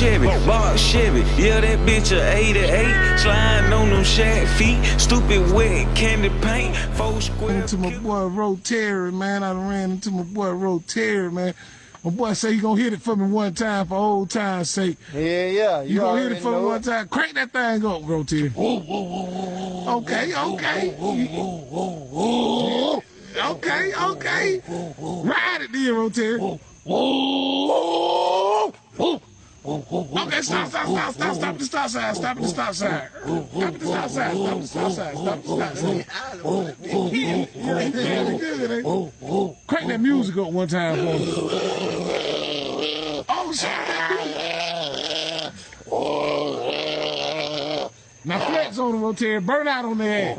Chevy, Box Chevy. Yeah, that bitch a 88. Sliding on them shag feet. Stupid wet candy paint. 4 square. To my boy Rotary, man. I done ran into my boy Rotary, man. My boy say he gonna hit it for me one time for old time's sake. Yeah. You gonna hit it for me one time? Crank that thing up, Rotary. Okay. Okay. Ride it then, Rotary. Okay, stop at the stop sign. Stop at the stop sign. Crank that music up one time for me. Oh, shit. Now flex on the Rotary. Burn out on their ass.